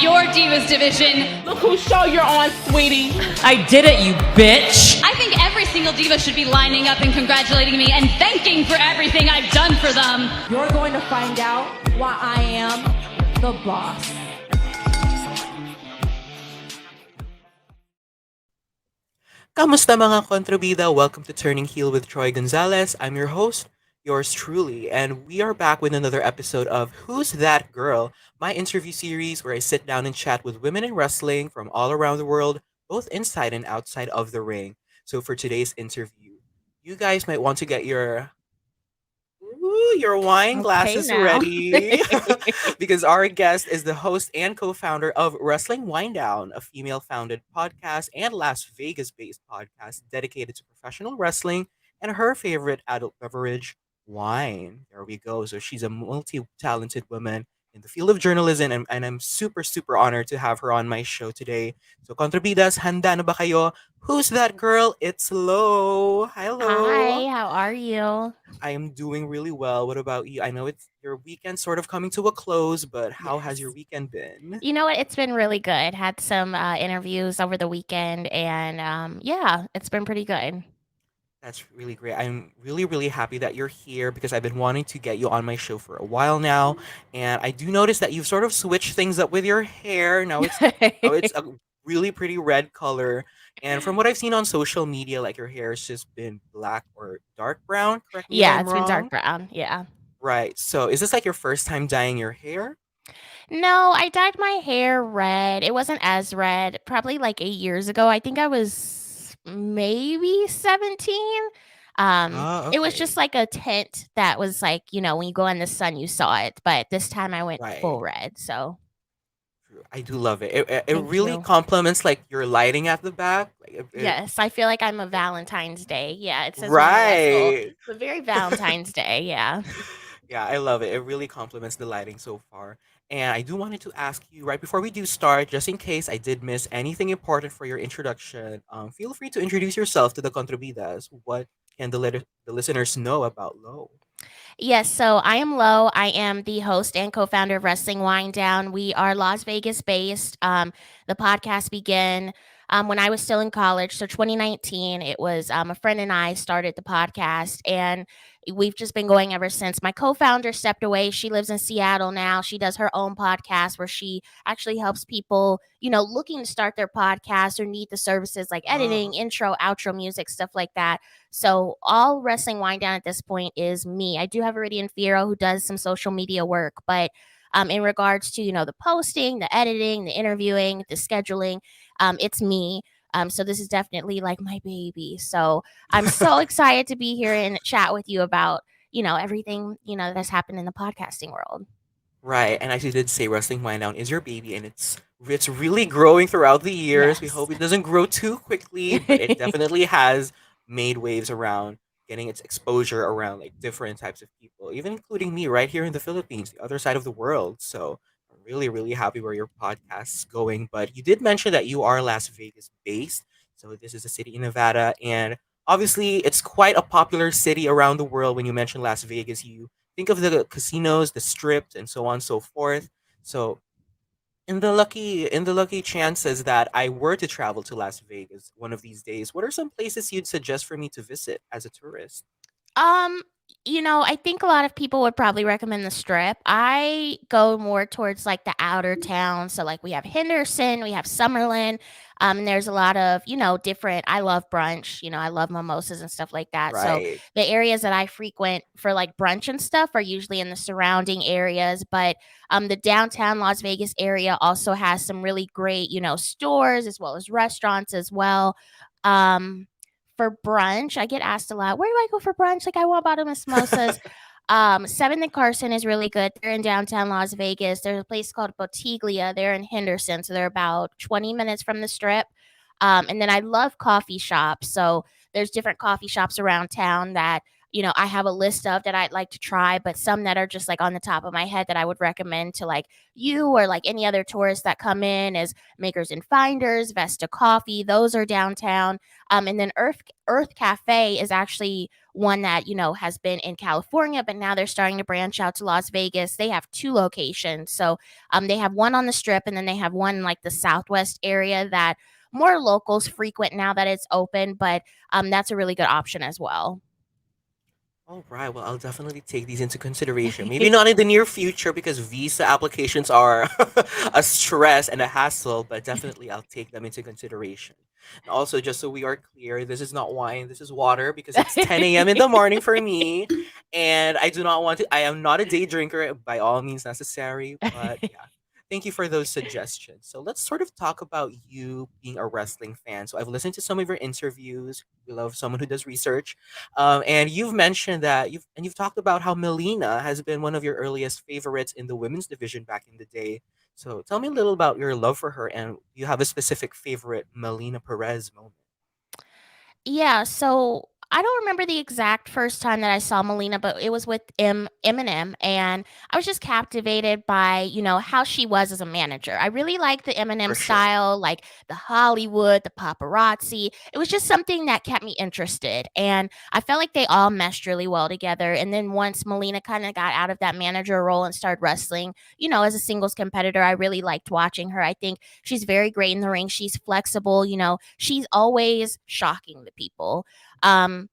your Divas division. Look whose show you're on, sweetie. I did it, you bitch. I think every single diva should be lining up and congratulating me and thanking for everything I've done for them. You're going to find out why I am the boss. Kamusta mga kontrabida? Welcome to Turning Heel with Troy Gonzalez. I'm your host, yours truly, and we are back with another episode of Who's That Girl? My interview series where I sit down and chat with women in wrestling from all around the world, both inside and outside of the ring. So for today's interview, you guys might want to get your wine glasses now. ready because our guest is the host and co-founder of Wrestling Winedown, a female-founded podcast and Las Vegas-based podcast dedicated to professional wrestling and her favorite adult beverage, wine. There we go. So she's a multi-talented woman in the field of journalism, and I'm super, super honored to have her on my show today. So, Kontrabidas, handa na ba kayo? Who's that girl? It's Lo. Hi, Lo. Hi, how are you? I am doing really well. What about you? I know it's your weekend sort of coming to a close, but how has your weekend been? You know what? It's been really good. Had some interviews over the weekend, and yeah, it's been pretty good. That's really great. I'm really, really happy that you're here because I've been wanting to get you on my show for a while now. And I do notice that you've sort of switched things up with your hair. Now it's a really pretty red color. And from what I've seen on social media, like your hair has just been black or dark brown. Correct me if Yeah, I'm it's been wrong. dark brown. Yeah. Right. So is this like your first time dyeing your hair? No, I dyed my hair red. It wasn't as red, probably like 8 years ago. I think I was maybe 17. It was just Okay. like a tint that was like, when you go in the sun, you saw it. But this time I went Right. full red. So True. I do love it. It thank really you. complements like your lighting at the back. Yes, I feel like I'm a Valentine's Day. Yeah, it says when I wrestle. Right. But very Valentine's Day, yeah. Yeah, I love it. It really complements the lighting so far. And I do wanted to ask you right before we do start, just in case I did miss anything important for your introduction, feel free to introduce yourself to the Controvidas. What can the listeners know about Lo? Yes, so I am Lo. I am the host and co-founder of Wrestling Winedown. We are Las Vegas based. The podcast began when I was still in college, so 2019. It was a friend and I started the podcast, and we've just been going ever since. My co-founder stepped away. She lives in Seattle now. She does her own podcast where she actually helps people, looking to start their podcast or need the services like editing, Oh, intro, outro music, stuff like that. So all Wrestling Wind Down at this point is me. I do have Iridian Firo who does some social media work, but in regards to the posting, the editing, the interviewing, the scheduling, it's me. So this is definitely like my baby. So I'm so excited to be here and chat with you about everything that's happened in the podcasting world. right. And as you did say, Wrestling Wind Down is your baby, and it's really growing throughout the years. We Yes. hope it doesn't grow too quickly, but it definitely has made waves around getting its exposure around like different types of people, even including me right here in the Philippines, the other side of the world. So I'm really, really happy where your podcast's going. But you did mention that you are Las Vegas based. So this is a city in Nevada, and obviously it's quite a popular city around the world. When you mention Las Vegas, you think of the casinos, the strips, and so on and so forth. So in the lucky chances that I were to travel to Las Vegas one of these days, what are some places you'd suggest for me to visit as a tourist? Um, I think a lot of people would probably recommend the Strip. I go more towards like the outer towns. So like we have Henderson, we have Summerlin. And there's a lot of, different I love brunch, I love mimosas and stuff like that. So Right. the areas that I frequent for like brunch and stuff are usually in the surrounding areas. But the downtown Las Vegas area also has some really great, stores as well as restaurants as well. Um for brunch, I get asked a lot, "Where do I go for brunch?" Like, I want bottomless mimosas. 7th and Carson is really good. They're in downtown Las Vegas. There's a place called Botiglia. They're in Henderson, so they're about 20 minutes from the Strip. And then I love coffee shops. So there's different coffee shops around town that I have a list of that I'd like to try, but some that are just like on the top of my head that I would recommend to like you or like any other tourists that come in is Makers and Finders, Vesta Coffee. Those are downtown. And then Earth Cafe is actually one that has been in California, but now they're starting to branch out to Las Vegas. They have two locations, so they have one on the Strip, and then they have one in like the Southwest area that more locals frequent now that it's open. But that's a really good option as well. All right. Well, I'll definitely take these into consideration. Maybe not in the near future because visa applications are a stress and a hassle, but definitely I'll take them into consideration. And also, just so we are clear, this is not wine, this is water because it's 10 a.m. in the morning for me. And I do not want to, I am not a day drinker by all means necessary, but yeah. Thank you for those suggestions. So let's sort of talk about you being a wrestling fan. So I've listened to some of your interviews. We love someone who does research. And you've mentioned that you've talked about how Melina has been one of your earliest favorites in the women's division back in the day. So tell me a little about your love for her, and do you have a specific favorite Melina Perez moment? Yeah, so I don't remember the exact first time that I saw Melina, but it was with Eminem, and I was just captivated by, how she was as a manager. I really liked the For Eminem sure. style, like the Hollywood, the paparazzi. It was just something that kept me interested, and I felt like they all meshed really well together. And then once Melina kind of got out of that manager role and started wrestling, as a singles competitor, I really liked watching her. I think she's very great in the ring. She's flexible, she's always shocking the people. Um,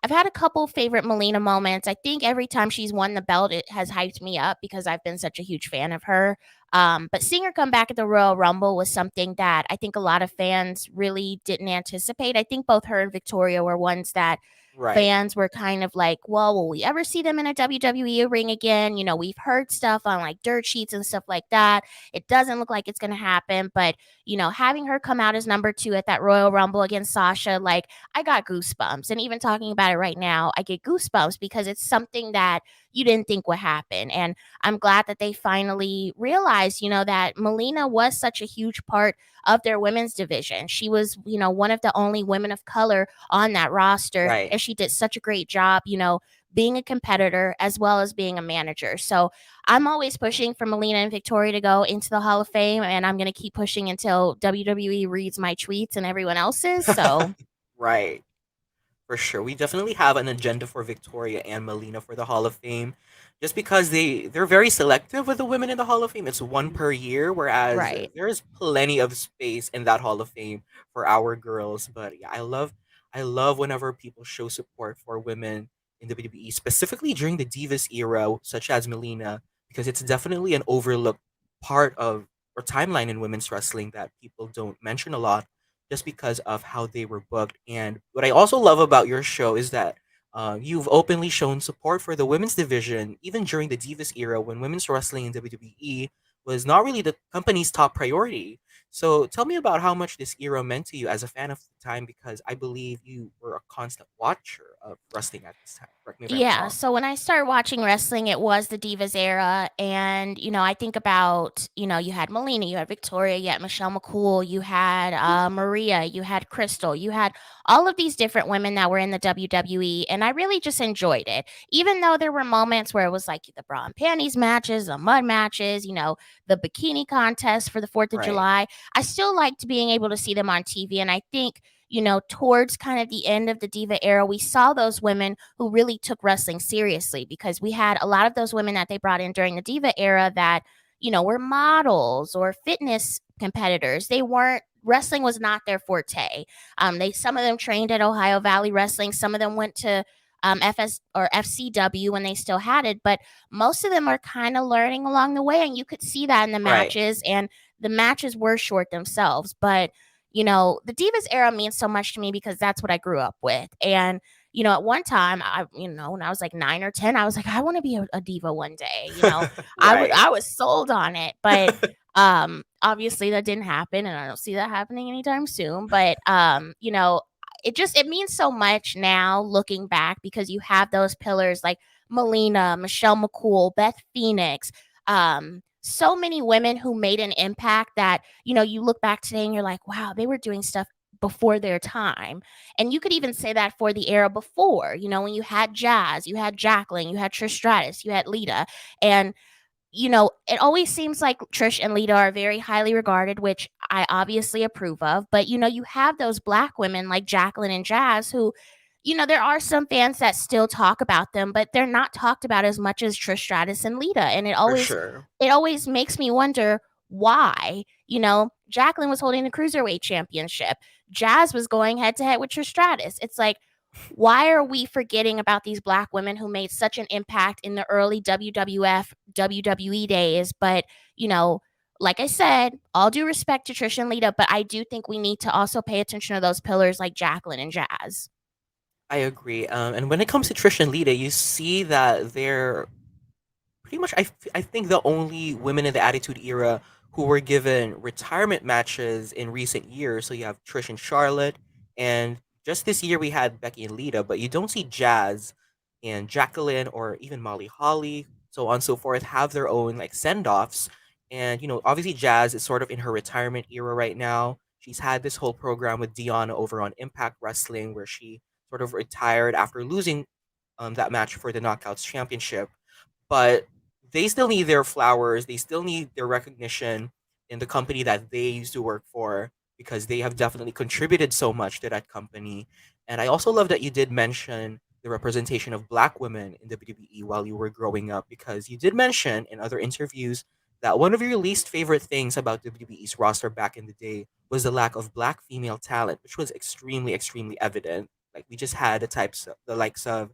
I've had a couple favorite Melina moments. I think every time she's won the belt, it has hyped me up because I've been such a huge fan of her. But seeing her come back at the Royal Rumble was something that I think a lot of fans really didn't anticipate. I think both her and Victoria were ones that Right. fans were kind of like, well, will we ever see them in a WWE ring again? We've heard stuff on like dirt sheets and stuff like that. It doesn't look like it's going to happen. But, having her come out as number two at that Royal Rumble against Sasha, like, I got goosebumps. And even talking about it right now, I get goosebumps because it's something that you didn't think would happen. And I'm glad that they finally realized, that Melina was such a huge part of their women's division. She was, one of the only women of color on that roster, Right. and she did such a great job, being a competitor as well as being a manager. So I'm always pushing for Melina and Victoria to go into the Hall of Fame, and I'm going to keep pushing until WWE reads my tweets and everyone else's. So Right. For sure. We definitely have an agenda for Victoria and Melina for the Hall of Fame. Just because they're very selective with the women in the Hall of Fame. It's one per year, whereas right. there's plenty of space in that Hall of Fame for our girls. But yeah, I love whenever people show support for women in WWE, specifically during the Divas era, such as Melina, because it's definitely an overlooked part of or timeline in women's wrestling that people don't mention a lot just because of how they were booked. And what I also love about your show is that you've openly shown support for the women's division, even during the Divas era when women's wrestling in WWE was not really the company's top priority. So tell me about how much this era meant to you as a fan of the time, because I believe you were a constant watcher of wrestling at this time. Correct me if I'm Yeah, wrong. so when I started watching wrestling, it was the Divas era. And, I think about, you had Melina, you had Victoria, you had Michelle McCool, you had Maria, you had Crystal, you had all of these different women that were in the WWE. And I really just enjoyed it. Even though there were moments where it was like the bra and panties matches, the mud matches, the bikini contest for the 4th of Right. July, I still liked being able to see them on TV. And I think, towards kind of the end of the Diva era, we saw those women who really took wrestling seriously because we had a lot of those women that they brought in during the Diva era that, were models or fitness competitors. They weren't Wrestling was not their forte. Some of them trained at Ohio Valley Wrestling. Some of them went to FS or FCW when they still had it, but most of them are kind of learning along the way, and you could see that in the Right. matches. And the matches were short themselves, but the Divas era means so much to me because that's what I grew up with. And, at one time, when I was like 9 or 10, I was like, I want to be a diva one day. Right. I was sold on it, but obviously that didn't happen, and I don't see that happening anytime soon. But it means so much now looking back because you have those pillars like Melina, Michelle McCool, Beth Phoenix, so many women who made an impact that, you look back today and you're like, wow, they were doing stuff before their time. And you could even say that for the era before, when you had Jazz, you had Jacqueline, you had Trish Stratus, you had Lita. And it always seems like Trish and Lita are very highly regarded, which I obviously approve of. But, you have those black women like Jacqueline and Jazz who, there are some fans that still talk about them, but they're not talked about as much as Trish Stratus and Lita. And For sure. it always makes me wonder why. Jacqueline was holding the cruiserweight championship. Jazz was going head to head with Trish Stratus. It's like, why are we forgetting about these black women who made such an impact in the early WWF, WWE days? But, like I said, all due respect to Trish and Lita, but I do think we need to also pay attention to those pillars like Jacqueline and Jazz. I agree. And when it comes to Trish and Lita, you see that they're pretty much I think the only women in the Attitude Era who were given retirement matches in recent years. So you have Trish and Charlotte, and just this year we had Becky and Lita, but you don't see Jazz and Jacqueline or even Molly Holly, so on and so forth, have their own like send offs. And obviously Jazz is sort of in her retirement era right now. She's had this whole program with Deanna over on Impact Wrestling where she sort of retired after losing that match for the Knockouts Championship, but they still need their flowers. They still need their recognition in the company that they used to work for because they have definitely contributed so much to that company. And I also love that you did mention the representation of black women in WWE while you were growing up because you did mention in other interviews that one of your least favorite things about WWE's roster back in the day was the lack of black female talent, which was extremely, extremely evident. Like we just had the likes of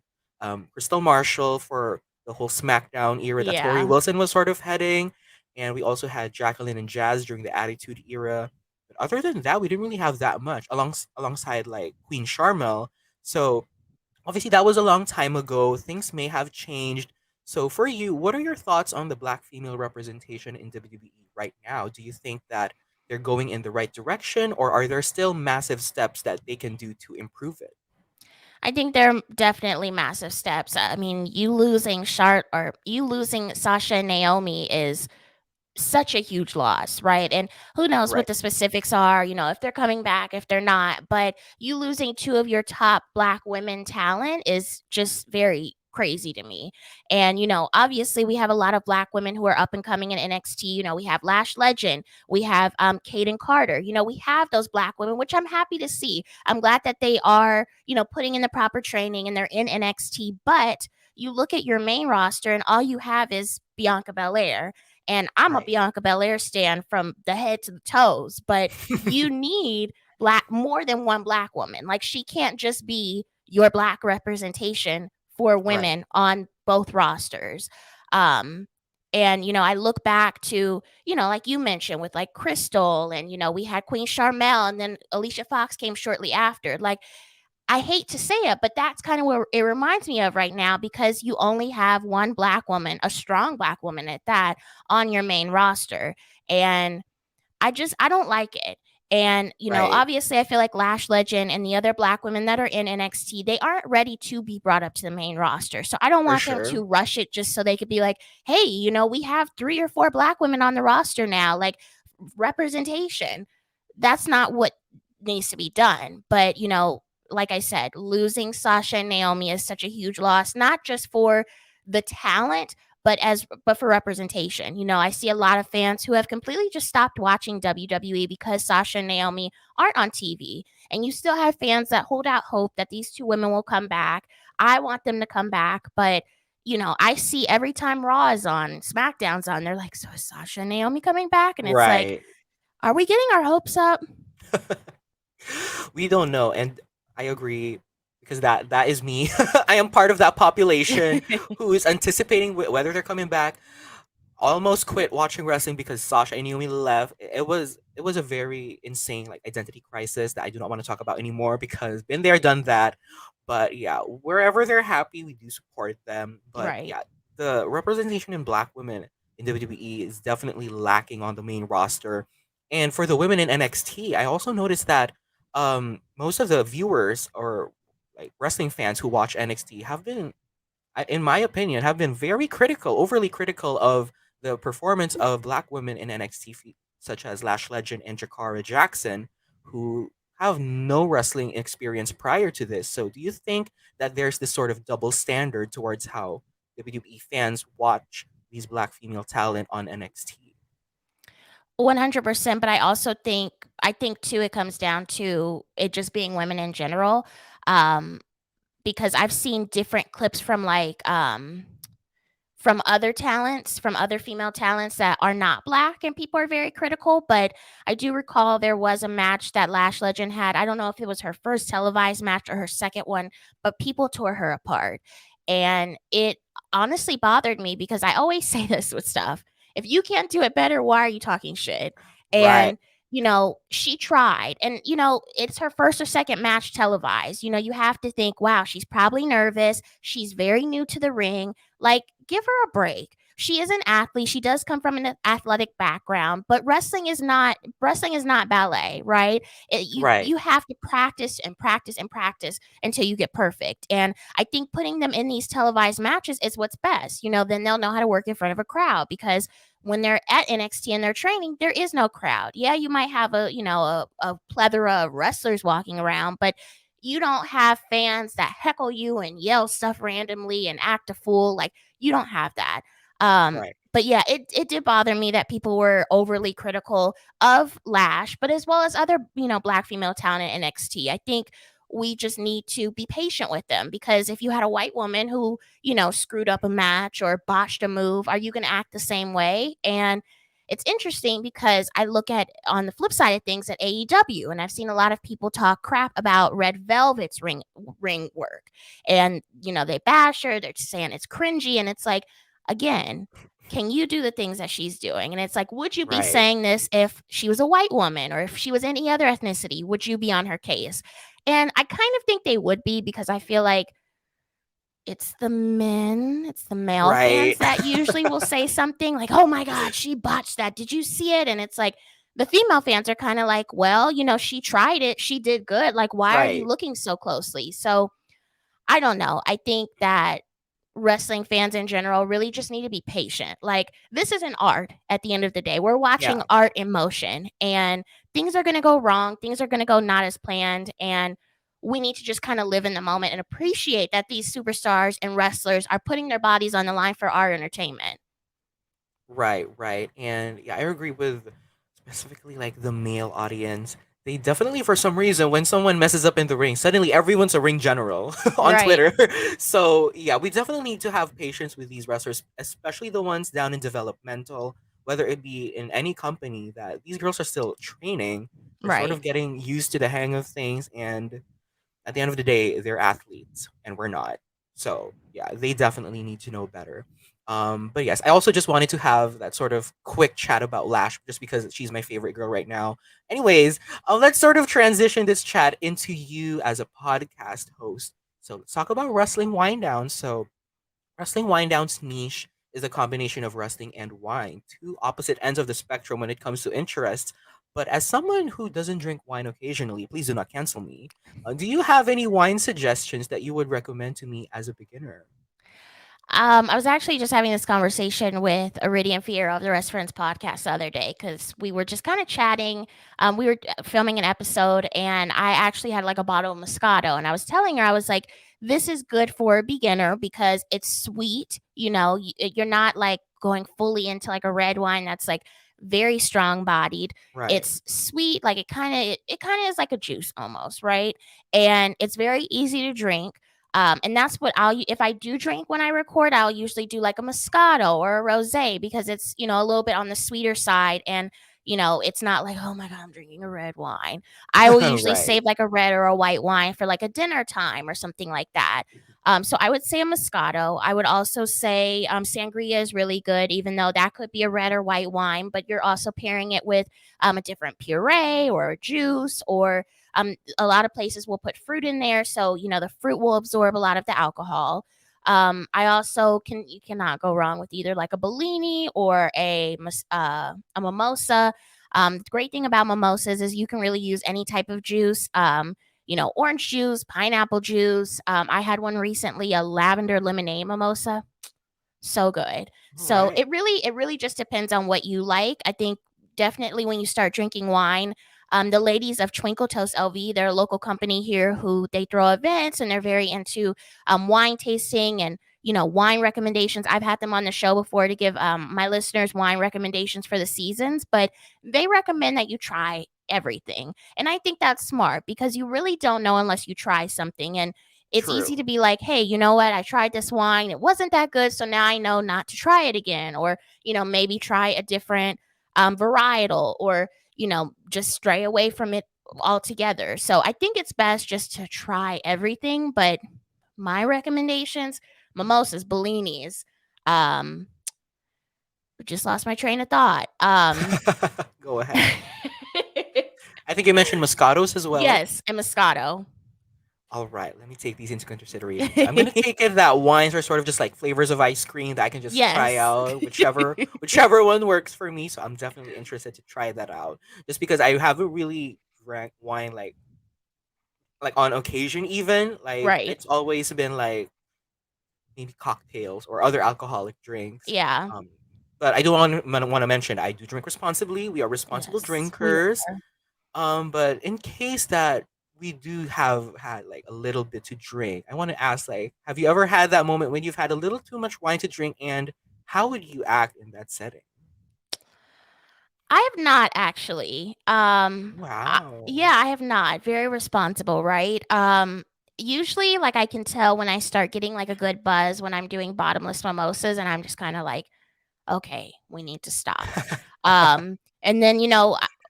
Crystal Marshall for the whole SmackDown era that Tori Yeah. Wilson was sort of heading. And we also had Jacqueline and Jazz during the Attitude Era. But other than that, we didn't really have that much alongside like Queen Charmel. So obviously that was a long time ago. Things may have changed. So for you, what are your thoughts on the black female representation in WWE right now? Do you think that they're going in the right direction or are there still massive steps that they can do to improve it? I think they're definitely massive steps. I mean, you losing Sasha and Naomi is such a huge loss, right? And who knows what Right. the specifics are, if they're coming back, if they're not. But you losing two of your top black women talent is just very crazy to me. And, obviously we have a lot of black women who are up and coming in NXT. We have Lash Legend, we have Kaden Carter, we have those black women, which I'm happy to see. I'm glad that they are, putting in the proper training and they're in NXT. But you look at your main roster and all you have is Bianca Belair, and I'm a Right. Bianca Belair stan from the head to the toes, but you need more than one black woman. Like she can't just be your black representation for Right. women on both rosters. Um and I look back to, like you mentioned with like Crystal and we had Queen Charmel and then Alicia Fox came shortly after. Like I hate to say it, but that's kind of what it reminds me of right now because you only have one black woman, a strong black woman at that, on your main roster. And I don't like it. And, Right. obviously I feel like Lash Legend and the other black women that are in NXT, they aren't ready to be brought up to the main roster. So I don't For want them sure. to rush it just so they could be like, hey, we have 3 or 4 black women on the roster now, like representation. That's not what needs to be done. But, like I said, losing Sasha and Naomi is such a huge loss, not just for the talent, but for representation. I see a lot of fans who have completely just stopped watching WWE because Sasha and Naomi aren't on TV. And you still have fans that hold out hope that these two women will come back. I want them to come back, but I see every time Raw is on, SmackDown's on, they're like, so is Sasha and Naomi coming back? And it's like, Right. are we getting our hopes up? We don't know, and I agree because that is me. I am part of that population who is anticipating whether they're coming back. Almost quit watching wrestling because Sasha and Naomi left. It was a very insane like identity crisis that I do not want to talk about anymore because been there, done that. But yeah, wherever they're happy, we do support them. But Right. yeah, the representation in Black women in WWE is definitely lacking on the main roster. And for the women in NXT, I also noticed that most of the viewers or like wrestling fans who watch NXT have been in my opinion, have been very critical, overly critical of the performance of black women in NXT, such as Lash Legend and Jakara Jackson, who have no wrestling experience prior to this. So, do you think that there's this sort of double standard towards how WWE fans watch these black female talent on NXT? 100%, but I think too it comes down to it just being women in general. Um, because I've seen different clips from other talents, from other female talents that are not black, and people are very critical. But I do recall there was a match that Lash Legend had. I don't know if it was her first televised match or her second one, but people tore her apart. And it honestly bothered me because I always say this with stuff. If you can't do it better, why are you talking shit? Right, And she tried. And, it's her first or second match televised. You have to think, wow, she's probably nervous. She's very new to the ring. Like, give her a break. She is an athlete. She does come from an athletic background, but wrestling is not ballet, right? You right, you have to practice and practice and practice until you get perfect. And I think putting them in these televised matches is what's best. Then they'll know how to work in front of a crowd because when they're at NXT and they're training, there is no crowd. Yeah, you might have a plethora of wrestlers walking around, but you don't have fans that heckle you and yell stuff randomly and act a fool. Like, you don't have that. right, But yeah, it did bother me that people were overly critical of Lash, but as well as other, black female talent in NXT. I think we just need to be patient with them because if you had a white woman who, screwed up a match or botched a move, are you going to act the same way? And it's interesting because I look at on the flip side of things at AEW, and I've seen a lot of people talk crap about Red Velvet's ring work, and they bash her. They're saying it's cringy, and it's like, again, can you do the things that she's doing? And it's like, would you be right, saying this if she was a white woman or if she was any other ethnicity? Would you be on her case? And I kind of think they would be because I feel like it's the male right, fans that usually will say something like, "Oh my god, she botched that. Did you see it?" And it's like the female fans are kind of like, "Well, she tried it. She did good. Like, why are you right, looking so closely?" So, I don't know. I think that wrestling fans in general really just need to be patient. Like, this is an art at the end of the day. We're watching yeah. art in motion, and things are going to go wrong. Things are going to go not as planned. And we need to just kind of live in the moment and appreciate that these superstars and wrestlers are putting their bodies on the line for our entertainment. Right, right. And yeah, I agree with specifically like the male audience. They definitely, for some reason, when someone messes up in the ring, suddenly everyone's a ring general on Right. Twitter. So yeah, we definitely need to have patience with these wrestlers, especially the ones down in developmental, whether it be in any company that these girls are still training. They're sort Right. of getting used to the hang of things, and at the end of the day, they're athletes and we're not. So yeah, they definitely need to know better. But yes, I also just wanted to have that sort of quick chat about Lash just because she's my favorite girl right now. Anyways, let's sort of transition this chat into you as a podcast host. So let's talk about Wrestling Winedown. So Wrestling Winedown's niche is a combination of wrestling and wine, two opposite ends of the spectrum when it comes to interests. But as someone who doesn't drink wine occasionally, please do not cancel me. Do you have any wine suggestions that you would recommend to me as a beginner? I was actually just having this conversation with Iridian Fear of the Rest Friends podcast the other day because we were just kind of chatting. We were filming an episode, and I actually had like a bottle of Moscato, and I was telling her, I was like, "This is good for a beginner because it's sweet. You're not like going fully into like a red wine that's like very strong bodied. Right. It's sweet, like it kind of is like a juice almost, right? And it's very easy to drink." And that's what if I do drink when I record, I'll usually do like a Moscato or a Rosé because it's, a little bit on the sweeter side. And, it's not like, oh my God, I'm drinking a red wine. I will usually Right. save like a red or a white wine for like a dinner time or something like that. So I would say a Moscato. I would also say Sangria is really good, even though that could be a red or white wine, but you're also pairing it with a different puree or a juice or a lot of places will put fruit in there, so the fruit will absorb a lot of the alcohol. I also you cannot go wrong with either like a Bellini or a mimosa. The great thing about mimosas is you can really use any type of juice. Orange juice, pineapple juice. I had one recently, a lavender lemonade mimosa, so good. All So right. it really just depends on what you like. I think definitely when you start drinking wine, The ladies of Twinkle Toast LV, they're a local company here who they throw events and they're very into wine tasting and wine recommendations. I've had them on the show before to give my listeners wine recommendations for the seasons, but they recommend that you try everything. And I think that's smart because you really don't know unless you try something. And it's easy to True. be like, hey, you know what? I tried this wine. It wasn't that good. So now I know not to try it again. Or, maybe try a different varietal or, just stray away from it altogether. So I think it's best just to try everything. But my recommendations, mimosas, bellinis, um, just lost my train of thought. Go ahead. I think you mentioned Moscatos as well. Yes, and Moscato. All right, let me take these into consideration. So I'm gonna take it that wines are sort of just like flavors of ice cream that I can just try Yes. out, whichever one works for me. So I'm definitely interested to try that out. Just because I haven't really drank wine like on occasion even. Like Right. it's always been like maybe cocktails or other alcoholic drinks. Yeah. Um, but I do want to mention I do drink responsibly. We are responsible Yes, we drinkers. are. But in case that we do have had like a little bit to drink, I want to ask like, have you ever had that moment when you've had a little too much wine to drink, and how would you act in that setting? I have not actually. Yeah, Wow. I have not. Very responsible, right? Usually, like I can tell when I start getting like a good buzz when I'm doing bottomless mimosas, and I'm just kind of like, okay, we need to stop. And then,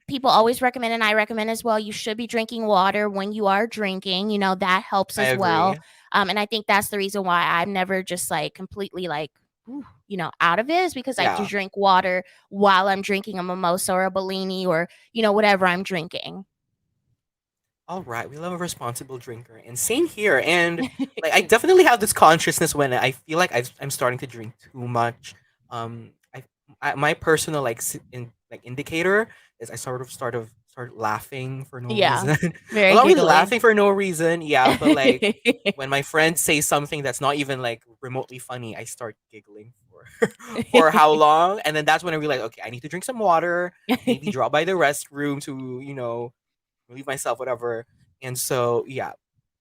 people always recommend, and I recommend as well, you should be drinking water when you are drinking. That helps I as well. agree. And I think that's the reason why I'm never just like completely like, out of it is because I do Yeah. drink water while I'm drinking a mimosa or a Bellini or, whatever I'm drinking. All right, we love a responsible drinker, and same here. And like, I definitely have this consciousness when I feel like I'm starting to drink too much. My personal indicator is I start laughing for no Yeah. reason. I'm Very not really giggly. laughing for no reason, yeah, but like when my friends say something that's not even like remotely funny, I start giggling for for how long, and then that's when I realize, okay, I need to drink some water, maybe drop by the restroom to relieve myself, whatever. And so, yeah,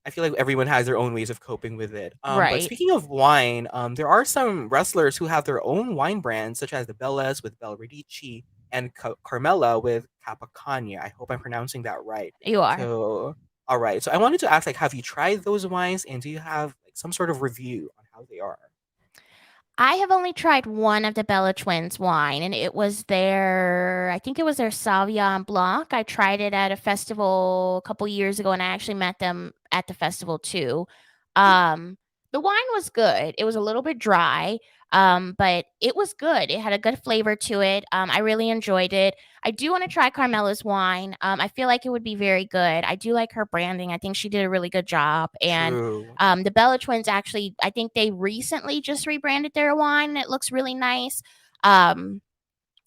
I feel like everyone has their own ways of coping with it. But Right. speaking of wine, there are some wrestlers who have their own wine brands, such as the Bellas with Bel Radici and Carmela with Capacania. I hope I'm pronouncing that right. You are. So, all right. So I wanted to ask, like, have you tried those wines, and do you have like some sort of review on how they are? I have only tried one of the Bella Twins wine, and it was I think it was their Sauvignon Blanc. I tried it at a festival a couple years ago, and I actually met them at the festival too. Um, the wine was good. It was a little bit dry, but it was good. It had a good flavor to it. I really enjoyed it. I do want to try Carmela's wine. I feel like it would be very good. I do like her branding. I think she did a really good job, and True. the Bella Twins actually, I think they recently just rebranded their wine and it looks really nice. Um,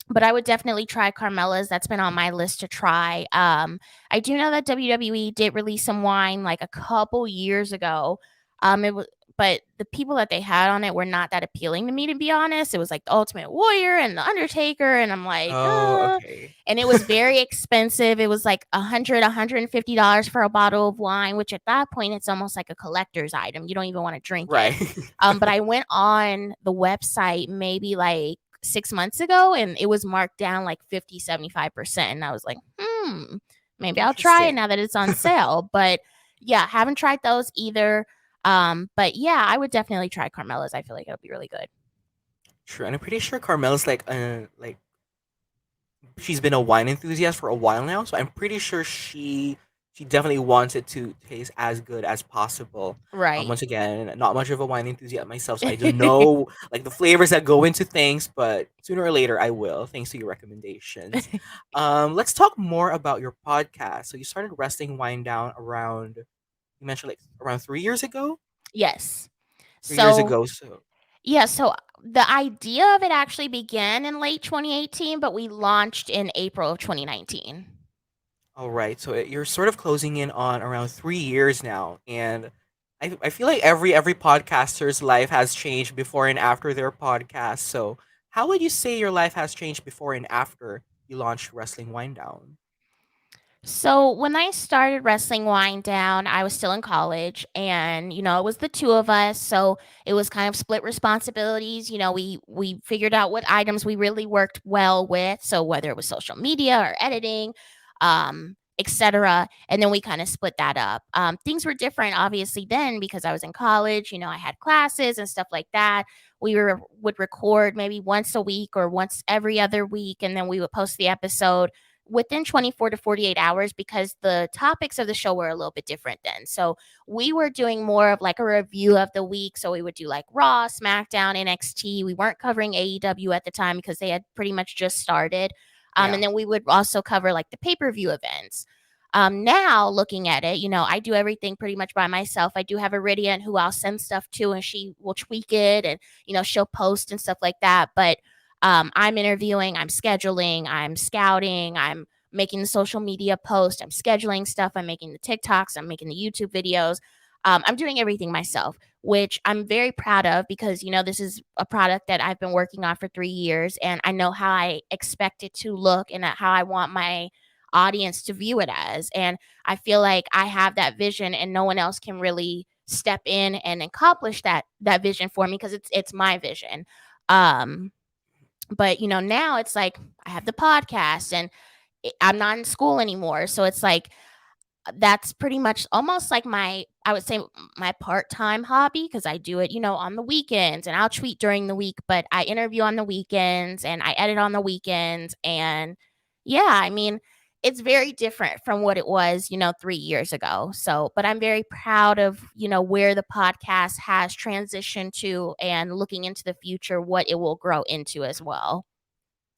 but I would definitely try Carmela's. That's been on my list to try. I do know that WWE did release some wine like a couple years ago. It was, but the people that they had on it were not that appealing to me, to be honest. It was like the Ultimate Warrior and the Undertaker, and I'm like, Oh, okay. and it was very expensive. It was like $150 for a bottle of wine, which at that point it's almost like a collector's item. You don't even want to drink it. Right. But I went on the website maybe like 6 months ago and it was marked down like 50, 75%. And I was like, maybe I'll try it Interesting. now that it's on sale. But yeah, haven't tried those either. But yeah, I would definitely try Carmela's. I feel like it'll be really good. True, and I'm pretty sure Carmel's like she's been a wine enthusiast for a while now, so I'm pretty sure she definitely wants it to taste as good as possible. Right. Once again, not much of a wine enthusiast myself, so I don't know like the flavors that go into things, but sooner or later I will, thanks to your recommendations. Let's talk more about your podcast. So you started Wrestling Wine Down around you mentioned like around 3 years ago? Yes. 3 years So ago, so yeah, so the idea of it actually began in late 2018, but we launched in April of 2019. all right, so you're sort of closing in on around 3 years now, and I feel like every podcaster's life has changed before and after their podcast. So, how would you say your life has changed before and after you launched Wrestling Winedown? So when I started Wrestling Wine Down, I was still in college, and it was the two of us, so it was kind of split responsibilities. We figured out what items we really worked well with, so whether it was social media or editing, etc. And then we kind of split that up. Things were different, obviously, then because I was in college. I had classes and stuff like that. We would record maybe once a week or once every other week, and then we would post the episode within 24 to 48 hours because the topics of the show were a little bit different then. So we were doing more of like a review of the week. So we would do like Raw, SmackDown, NXT. We weren't covering AEW at the time because they had pretty much just started. And Yeah. then we would also cover like the pay per view events. Now looking at it, I do everything pretty much by myself. I do have a Ridian who I'll send stuff to and she will tweak it and, she'll post and stuff like that. But I'm interviewing, I'm scheduling, I'm scouting, I'm making the social media post, I'm scheduling stuff, I'm making the TikToks, I'm making the YouTube videos. I'm doing everything myself, which I'm very proud of because, this is a product that I've been working on for 3 years and I know how I expect it to look and how I want my audience to view it as. And I feel like I have that vision and no one else can really step in and accomplish that vision for me because it's my vision. Um, but now it's like I have the podcast and I'm not in school anymore, so it's like that's pretty much almost like I would say my part-time hobby because I do it, on the weekends and I'll tweet during the week, but I interview on the weekends and I edit on the weekends. And yeah, I mean, it's very different from what it was, 3 years ago. So, but I'm very proud of, where the podcast has transitioned to and looking into the future, what it will grow into as well.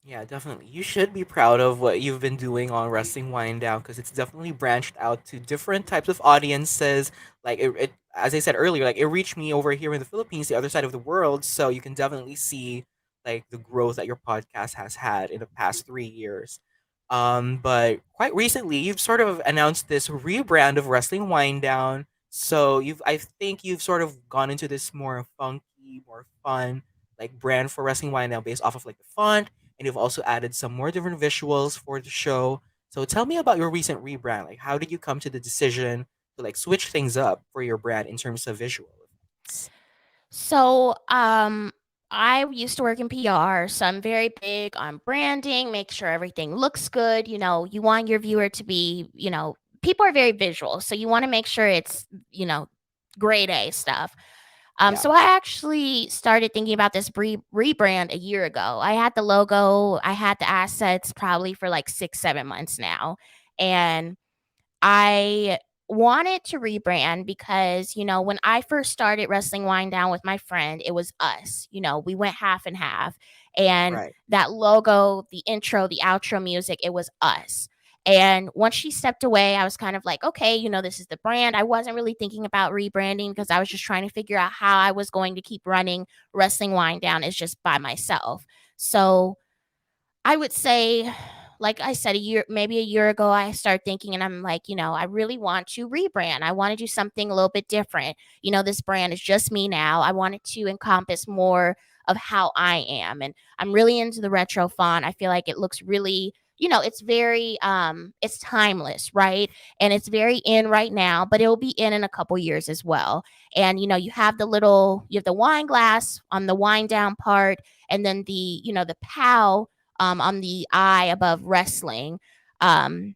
Yeah, definitely. You should be proud of what you've been doing on Wrestling Wind Down because it's definitely branched out to different types of audiences. Like as I said earlier, like it reached me over here in the Philippines, the other side of the world. So you can definitely see like the growth that your podcast has had in the past 3 years. But quite recently, you've sort of announced this rebrand of Wrestling Wind Down. So I think you've sort of gone into this more funky, more fun, like brand for Wrestling Wind Down based off of like the font, and you've also added some more different visuals for the show. So tell me about your recent rebrand. Like, how did you come to the decision to like switch things up for your brand in terms of visual effects? So, I used to work in PR, so I'm very big on branding, make sure everything looks good. You want your viewer to be, people are very visual, so you want to make sure it's, grade A stuff. Yeah, So I actually started thinking about this rebrand a year ago. I had the logo, I had the assets probably for like 6, 7 months now. And I wanted to rebrand because, when I first started Wrestling Wine Down with my friend, it was us. We went half and half. And right. that logo, the intro, the outro music, it was us. And once she stepped away, I was kind of like, okay, this is the brand. I wasn't really thinking about rebranding because I was just trying to figure out how I was going to keep running Wrestling Wine Down as just by myself. So I would say, like I said, maybe a year ago, I started thinking, and I'm like, I really want to rebrand. I want to do something a little bit different. This brand is just me now. I want it to encompass more of how I am. And I'm really into the retro font. I feel like it looks really, it's very, it's timeless, right? And it's very in right now, but it will be in a couple years as well. And, you have the wine glass on the wine down part, and then the POW on the eye above wrestling. Um,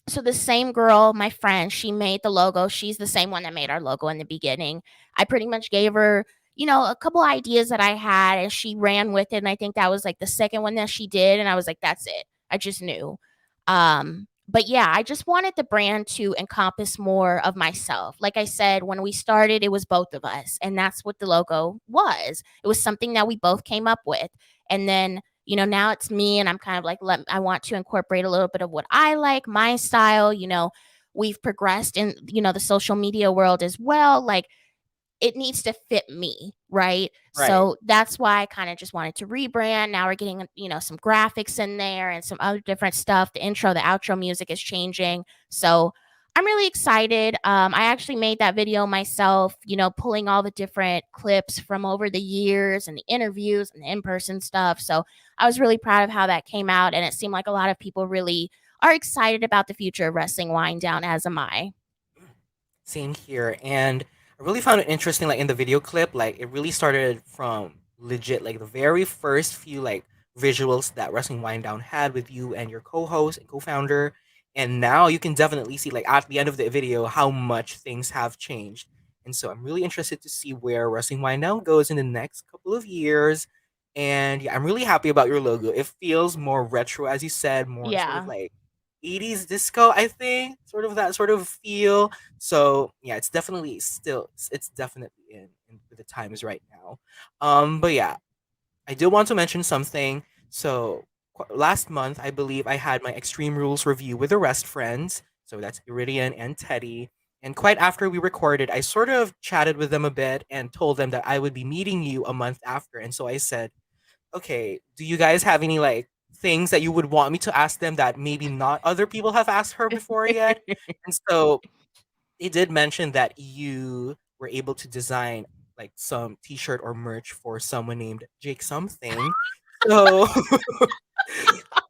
so the same girl, my friend, she made the logo. She's the same one that made our logo in the beginning. I pretty much gave her, a couple ideas that I had and she ran with it. And I think that was like the second one that she did. And I was like, that's it. I just knew. But yeah, I just wanted the brand to encompass more of myself. Like I said, when we started, it was both of us. And that's what the logo was. It was something that we both came up with. And then now it's me and I'm kind of like, I want to incorporate a little bit of what I like, my style. We've progressed in, the social media world as well. Like it needs to fit me, right? Right. So that's why I kind of just wanted to rebrand. Now we're getting, some graphics in there and some other different stuff. The intro, the outro music is changing. So I'm really excited. I actually made that video myself, pulling all the different clips from over the years and the interviews and the in person stuff. So I was really proud of how that came out. And it seemed like a lot of people really are excited about the future of Wrestling Wind Down, as am I. Same here. And I really found it interesting, like in the video clip, like it really started from legit, like the very first few like visuals that Wrestling Wind Down had with you and your co-host and co-founder. And now you can definitely see like at the end of the video how much things have changed. And so I'm really interested to see where Wrestling Wind Down goes in the next couple of years. And yeah, I'm really happy about your logo. It feels more retro, as you said, more sort of Yeah. like 80s disco, I think, sort of that sort of feel. So yeah, it's definitely in with the times right now. But yeah, I do want to mention something. So last month, I believe I had my Extreme Rules review with the rest friends. So that's Iridian and Teddy. And quite after we recorded, I sort of chatted with them a bit and told them that I would be meeting you a month after. And so I said, okay, do you guys have any like things that you would want me to ask them that maybe not other people have asked her before yet? And so they did mention that you were able to design like some t-shirt or merch for someone named Jake something. So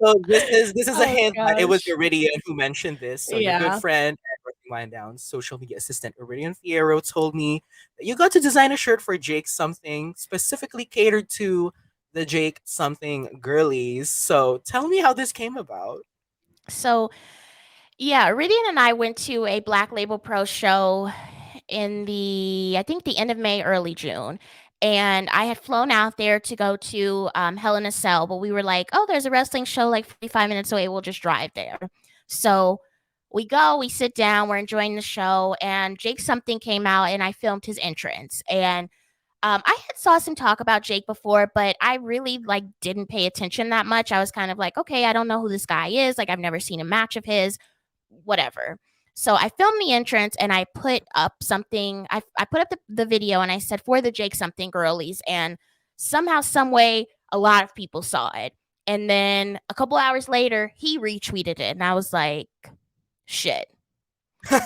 so this is a Oh hint that it was gosh. Iridian who mentioned this. So your good Yeah. friend and Working Line Down's social media assistant Iridian Fierro told me that you got to design a shirt for Jake something specifically catered to the Jake something girlies. So tell me how this came about. So yeah, Ridian and I went to a Black Label Pro show in I think the end of May, early June. And I had flown out there to go to Hell in a Cell, but we were like, oh, there's a wrestling show like 45 minutes away. We'll just drive there. So we go, we sit down, we're enjoying the show, and Jake something came out, and I filmed his entrance. And I had saw some talk about Jake before, but I really like didn't pay attention that much. I was kind of like, okay, I don't know who this guy is. Like I've never seen a match of his, whatever. So I filmed the entrance and I put up something. I put up the video and I said for the Jake something girlies, and somehow, some way, a lot of people saw it. And then a couple hours later, he retweeted it, and I was like, shit.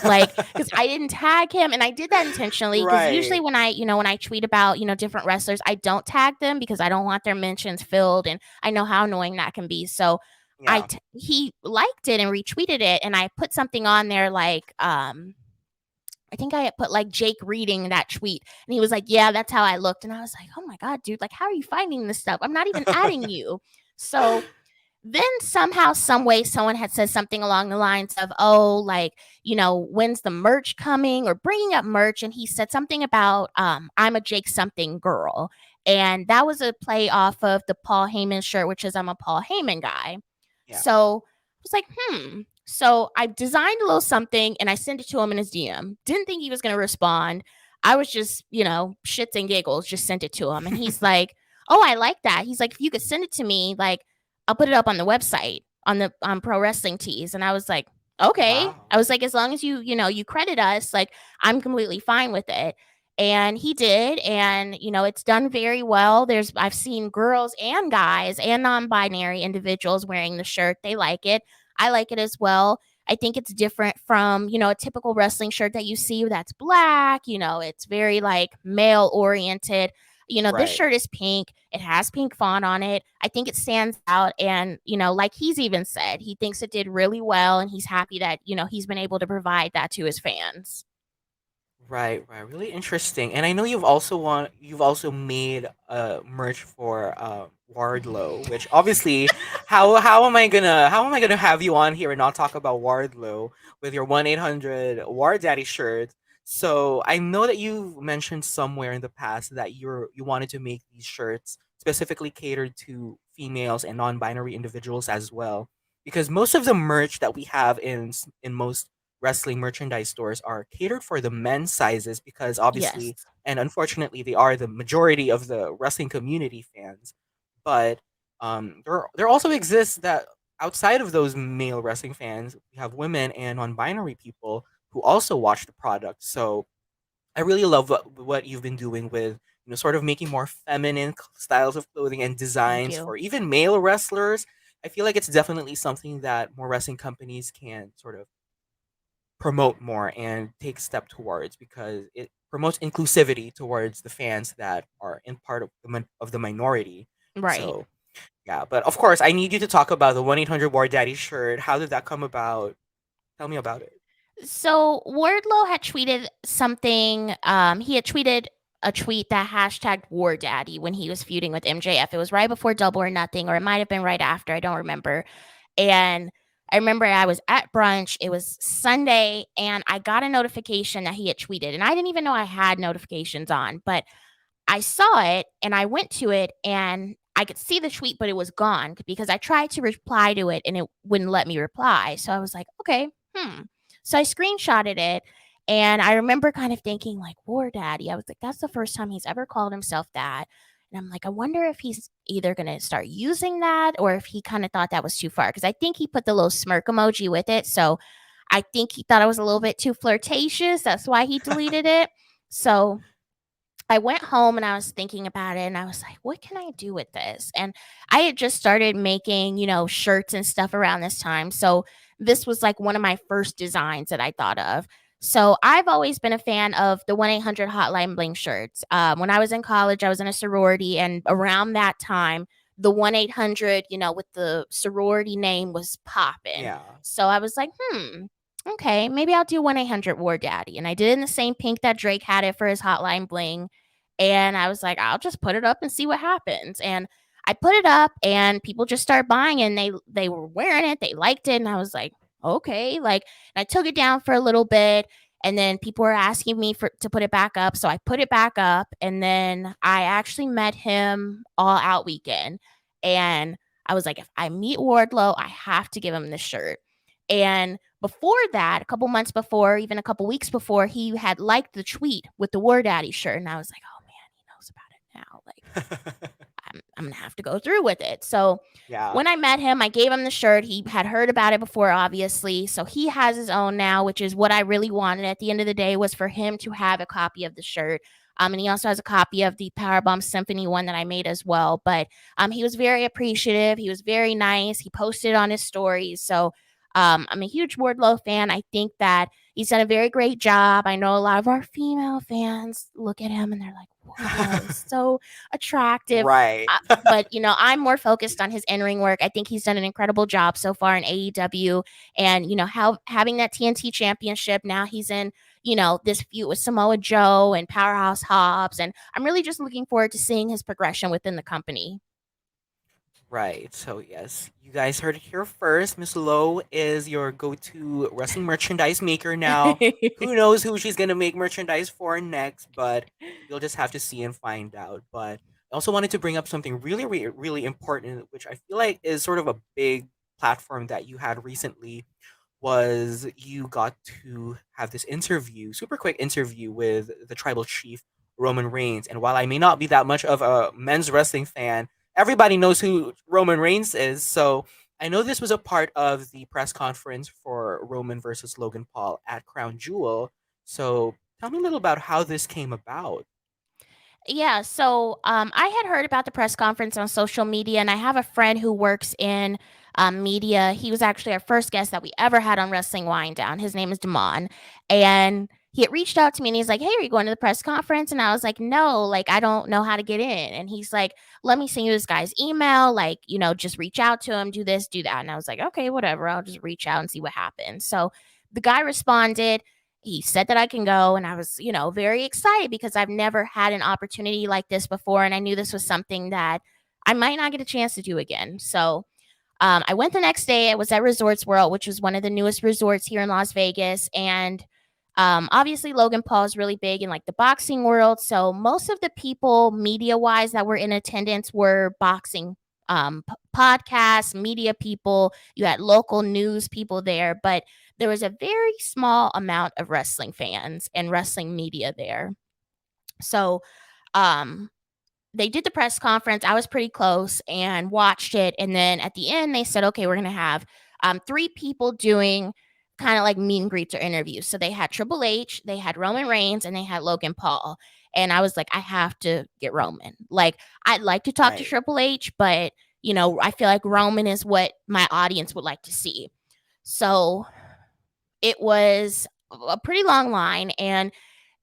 Like, because I didn't tag him, and I did that intentionally. Because usually Right. when I tweet about different wrestlers, I don't tag them because I don't want their mentions filled, and I know how annoying that can be. So Yeah. he liked it and retweeted it, and I put something on there like I think I had put like Jake reading that tweet, and he was like, "Yeah, that's how I looked," and I was like, "Oh my god, dude! Like, how are you finding this stuff? I'm not even adding you." So then somehow, some way, someone had said something along the lines of, "Oh, like, when's the merch coming?" or bringing up merch, and he said something about, "I'm a Jake something girl," and that was a play off of the Paul Heyman shirt, which is I'm a Paul Heyman guy. Yeah. So I was like, hmm. So I designed a little something and I sent it to him in his DM. Didn't think he was going to respond. I was just, shits and giggles, just sent it to him. And he's like, oh, I like that. He's like, if you could send it to me, like, I'll put it up on the website on the Pro Wrestling Tees. And I was like, okay. Wow. I was like, as long as you credit us, like, I'm completely fine with it. And he did, and it's done very well. I've seen girls and guys and non-binary individuals wearing the shirt. They like it. I like it as well. I think it's different from a typical wrestling shirt that you see that's black. It's very like male oriented. This Right. shirt is pink. It has pink font on it. I think it stands out, and like he's even said, he thinks it did really well, and he's happy that he's been able to provide that to his fans. Right, right. Really interesting. And I know you've also made merch for Wardlow, which obviously how am I gonna have you on here and not talk about Wardlow with your 1-800 War Daddy shirt? So I know that you mentioned somewhere in the past that you wanted to make these shirts specifically catered to females and non-binary individuals as well. Because most of the merch that we have in most wrestling merchandise stores are catered for the men's sizes because Yes. obviously and unfortunately they are the majority of the wrestling community fans. But there also exists that outside of those male wrestling fans, we have women and non-binary people who also watch the product. So I really love what you've been doing with sort of making more feminine styles of clothing and Thank designs you. for even male wrestlers. I feel like it's definitely something that more wrestling companies can sort of promote more and take step towards because it promotes inclusivity towards the fans that are in part of the minority. Right. So Yeah, but of course, I need you to talk about the 1-800 War Daddy shirt. How did that come about? Tell me about it. So Wardlow had tweeted something. He had tweeted a tweet that hashtagged War Daddy when he was feuding with MJF. It was right before Double or Nothing, or it might have been right after. I don't remember. And I remember I was at brunch. It was Sunday, and I got a notification that he had tweeted, and I didn't even know I had notifications on, but I saw it and I went to it and I could see the tweet, but it was gone because I tried to reply to it and it wouldn't let me reply. So I was like, okay, hmm. So I screenshotted it and I remember kind of thinking, like, War Daddy. I was like, that's the first time he's ever called himself that. And I'm like, I wonder if he's either going to start using that or if he kind of thought that was too far. Cause I think he put the little smirk emoji with it. So I think he thought it was a little bit too flirtatious. That's why he deleted it. So I went home and I was thinking about it and I was like, what can I do with this? And I had just started making, shirts and stuff around this time. So this was like one of my first designs that I thought of. So I've always been a fan of the 1-800 Hotline Bling shirts. When I was in college, I was in a sorority. And around that time, the 1-800, with the sorority name was popping. Yeah. So I was like, okay, maybe I'll do 1-800 War Daddy. And I did it in the same pink that Drake had it for his Hotline Bling. And I was like, I'll just put it up and see what happens. And I put it up and people just started buying it and they were wearing it. They liked it. And I was like, okay. And I took it down for a little bit. And then people were asking me to put it back up. So I put it back up. And then I actually met him all out weekend. And I was like, if I meet Wardlow, I have to give him this shirt. And before that, a couple months before, even a couple weeks before, he had liked the tweet with the War Daddy shirt. And I was like, oh man, he knows about it now. Like, I'm gonna have to go through with it. So Yeah. when I met him, I gave him the shirt. He had heard about it before, obviously. So he has his own now, which is what I really wanted at the end of the day, was for him to have a copy of the shirt. And he also has a copy of the Powerbomb Symphony one that I made as well. But he was very appreciative. He was very nice. He posted on his stories. So I'm a huge Wardlow fan. I think that he's done a very great job. I know a lot of our female fans look at him and they're like, wow, he's so attractive. Right. But I'm more focused on his in-ring work. I think he's done an incredible job so far in AEW, and how having that TNT championship. Now he's in this feud with Samoa Joe and Powerhouse Hobbs, and I'm really just looking forward to seeing his progression within the company. Right. So yes, you guys heard it here first. Miss Lowe is your go-to wrestling merchandise maker now. Who knows who she's gonna make merchandise for next, but you'll just have to see and find out. But I also wanted to bring up something really, really, really important, which I feel like is sort of a big platform that you had recently. Was you got to have this interview, super quick interview with the tribal chief Roman Reigns. And while I may not be that much of a men's wrestling fan, everybody knows who Roman Reigns is. So I know this was a part of the press conference for Roman versus Logan Paul at Crown Jewel. So tell me a little about how this came about. Yeah, so I had heard about the press conference on social media, and I have a friend who works in media. He was actually our first guest that we ever had on Wrestling Winedown. His name is Damon, and he had reached out to me and he's like, "Hey, are you going to the press conference?" And I was like, "No, like I don't know how to get in." And he's like, "Let me send you this guy's email. Like, just reach out to him, do this, do that." And I was like, "Okay, whatever. I'll just reach out and see what happens." So the guy responded. He said that I can go, and I was, very excited because I've never had an opportunity like this before, and I knew this was something that I might not get a chance to do again. So I went the next day. I was at Resorts World, which was one of the newest resorts here in Las Vegas, and obviously Logan Paul is really big in like the boxing world. So most of the people, media wise, that were in attendance were boxing podcasts, media people. You had local news people there, but there was a very small amount of wrestling fans and wrestling media there. So um, they did the press conference. I was pretty close and watched it. And then at the end, they said, okay, we're going to have three people doing kind of like meet and greets or interviews. So they had Triple H, they had Roman Reigns, and they had Logan Paul. And I was like, I have to get Roman. Like, I'd like to talk to Right. Triple H, but, I feel like Roman is what my audience would like to see. So it was a pretty long line. And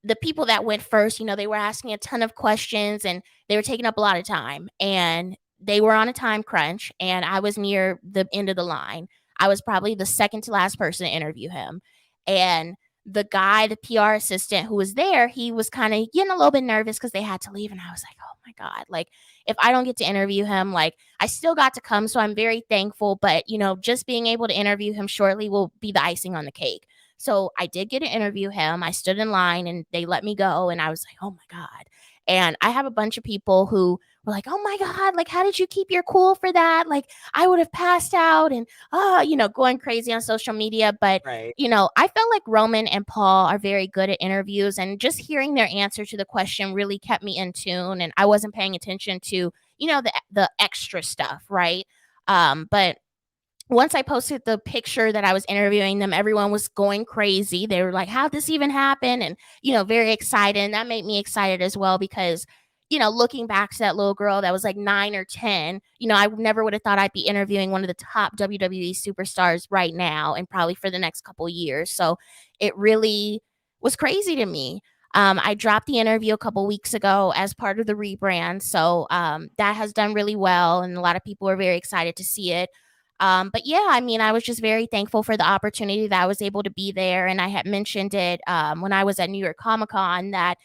the people that went first, they were asking a ton of questions and they were taking up a lot of time. And they were on a time crunch and I was near the end of the line. I was probably the second to last person to interview him. And the guy, the PR assistant who was there, he was kind of getting a little bit nervous because they had to leave. And I was like, oh my God, like if I don't get to interview him, like I still got to come. So I'm very thankful. But, just being able to interview him shortly will be the icing on the cake. So I did get to interview him. I stood in line and they let me go. And I was like, oh my God. And I have a bunch of people who were like, oh my God, like, how did you keep your cool for that? Like, I would have passed out and, going crazy on social media. But, Right. I felt like Roman and Paul are very good at interviews, and just hearing their answer to the question really kept me in tune. And I wasn't paying attention to, the extra stuff. Right. But once I posted the picture that I was interviewing them, everyone was going crazy. They were like, how'd this even happen? And, very excited. And that made me excited as well because, looking back to that little girl that was like 9 or 10, I never would have thought I'd be interviewing one of the top WWE superstars right now and probably for the next couple years. So it really was crazy to me. I dropped the interview a couple weeks ago as part of the rebrand. So that has done really well. And a lot of people are very excited to see it. But yeah, I mean, I was just very thankful for the opportunity that I was able to be there. And I had mentioned it when I was at New York Comic Con that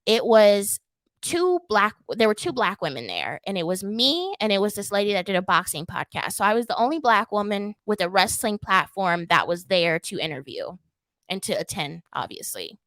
it was there were two black women there, and it was me and it was this lady that did a boxing podcast. So I was the only black woman with a wrestling platform that was there to interview and to attend, obviously.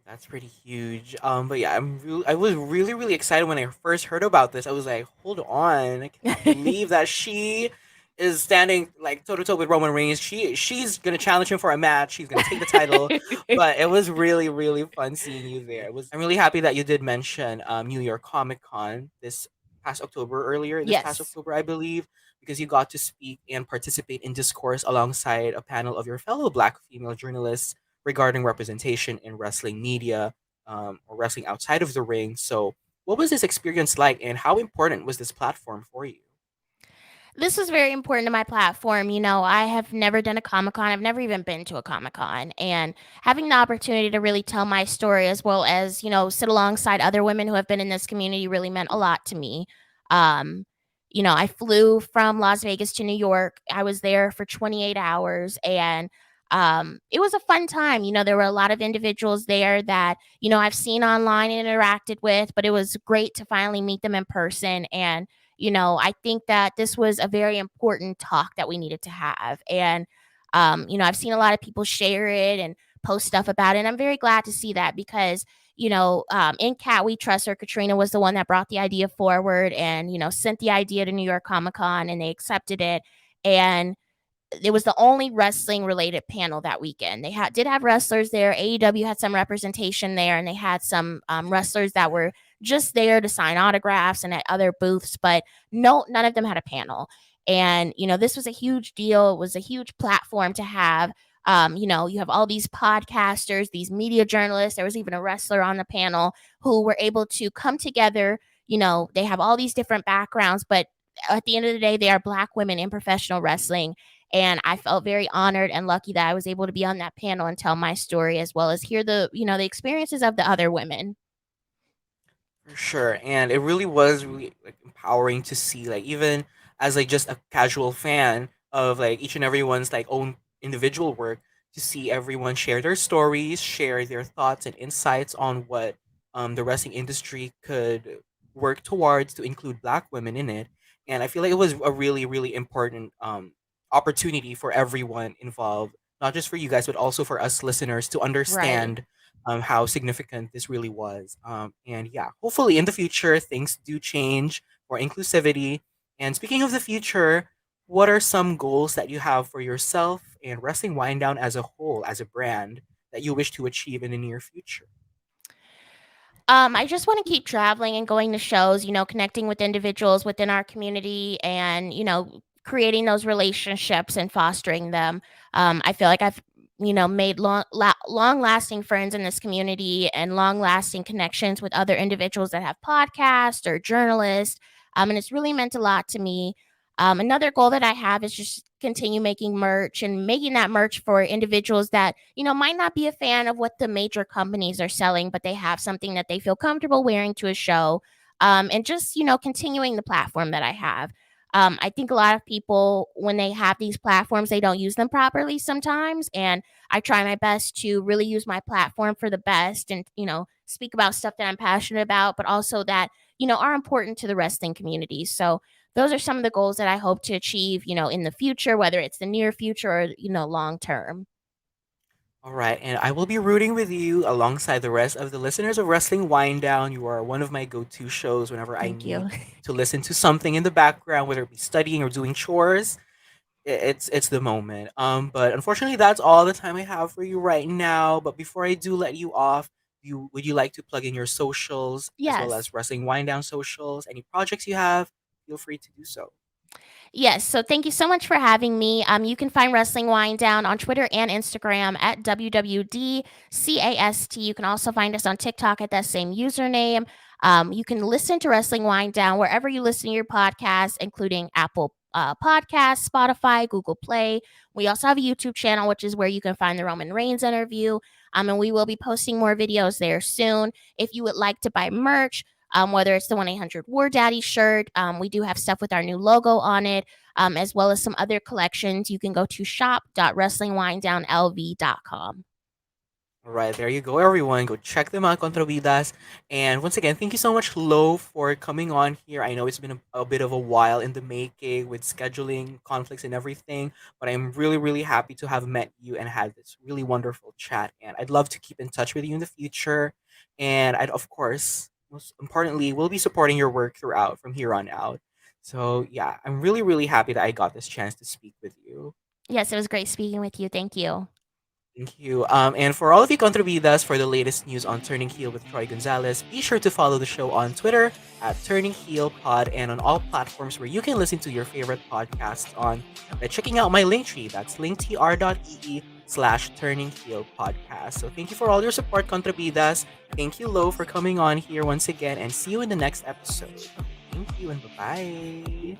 That's pretty huge. But yeah, I was really, really excited when I first heard about this. I was like, hold on, I cannot believe that she is standing like toe to toe with Roman Reigns. She's gonna challenge him for a match. She's gonna take the title. But it was really, really fun seeing you there. I'm really happy that you did mention New York Comic Con this past Yes. October, I believe, because you got to speak and participate in discourse alongside a panel of your fellow Black female journalists regarding representation in wrestling media, or wrestling outside of the ring. So, what was this experience like, and how important was this platform for you? This is very important to my platform. I have never done a Comic Con. I've never even been to a Comic Con. And having the opportunity to really tell my story as well as, sit alongside other women who have been in this community really meant a lot to me. Um, I flew from Las Vegas to New York. I was there for 28 hours and it was a fun time. There were a lot of individuals there that, I've seen online and interacted with, but it was great to finally meet them in person. And I think that this was a very important talk that we needed to have. And, I've seen a lot of people share it and post stuff about it. And I'm very glad to see that because, in Cat We Trust Her, Katrina was the one that brought the idea forward and, sent the idea to New York Comic Con and they accepted it. And it was the only wrestling related panel that weekend. They did have wrestlers there. AEW had some representation there, and they had some wrestlers that were just there to sign autographs and at other booths, but none of them had a panel. And this was a huge deal. It was a huge platform to have. You have all these podcasters, these media journalists. There was even a wrestler on the panel who were able to come together. They have all these different backgrounds, but at the end of the day, they are Black women in professional wrestling. And I felt very honored and lucky that I was able to be on that panel and tell my story as well as hear the experiences of the other women. For sure, and it really was really like empowering to see, like even as like just a casual fan of like each and everyone's like own individual work, to see everyone share their stories, share their thoughts and insights on what the wrestling industry could work towards to include Black women in it, and I feel like it was a really, really important opportunity for everyone involved, not just for you guys but also for us listeners to Right. understand how significant this really was. And yeah, hopefully in the future things do change for inclusivity. And speaking of the future, what are some goals that you have for yourself and Wrestling Winedown as a whole, as a brand, that you wish to achieve in the near future? I just want to keep traveling and going to shows, connecting with individuals within our community and, creating those relationships and fostering them. I feel like I've, made long lasting friends in this community and long lasting connections with other individuals that have podcasts or journalists. And it's really meant a lot to me. Another goal that I have is just continue making merch and making that merch for individuals that, might not be a fan of what the major companies are selling, but they have something that they feel comfortable wearing to a show. and just, continuing the platform that I have. I think a lot of people, when they have these platforms, they don't use them properly sometimes. And I try my best to really use my platform for the best and, speak about stuff that I'm passionate about, but also that, are important to the wrestling community. So those are some of the goals that I hope to achieve, in the future, whether it's the near future or, long term. All right, and I will be rooting with you alongside the rest of the listeners of Wrestling Winedown. You are one of my go-to shows whenever I Thank you. need to listen to something in the background, whether it be studying or doing chores. It's the moment. But unfortunately, that's all the time I have for you right now. But before I do let you off, would you like to plug in your socials as well Yes. as Wrestling Winedown socials? Any projects you have, feel free to do so. Yes. So thank you so much for having me. You can find Wrestling Wine Down on Twitter and Instagram at WWDCAST. You can also find us on TikTok at that same username. You can listen to Wrestling Wine Down wherever you listen to your podcasts, including Apple Podcasts, Spotify, Google Play. We also have a YouTube channel, which is where you can find the Roman Reigns interview. And we will be posting more videos there soon. If you would like to buy merch, whether it's the 1-800 War Daddy shirt. We do have stuff with our new logo on it, as well as some other collections. You can go to shop.wrestlingwinedownlv.com. All right, there you go, everyone. Go check them out, Contravidas. And once again, thank you so much, Lo, for coming on here. I know it's been a bit of a while in the making with scheduling conflicts and everything, but I'm really, really happy to have met you and had this really wonderful chat. And I'd love to keep in touch with you in the future. And I'd, of course, most importantly, will be supporting your work throughout from here on out. So, yeah, I'm really, really happy that I got this chance to speak with you. Yes, it was great speaking with you. Thank you. Thank you. And for all of you contribudas for the latest news on Turning Heel with Troy Gonzalez, be sure to follow the show on Twitter at Turning Heel Pod and on all platforms where you can listen to your favorite podcasts on by checking out my link tree. That's linktr.ee/Turning Heel Podcast. So thank you for all your support, contribudas. Thank you, Lo, for coming on here once again, and see you in the next episode. Thank you and bye bye.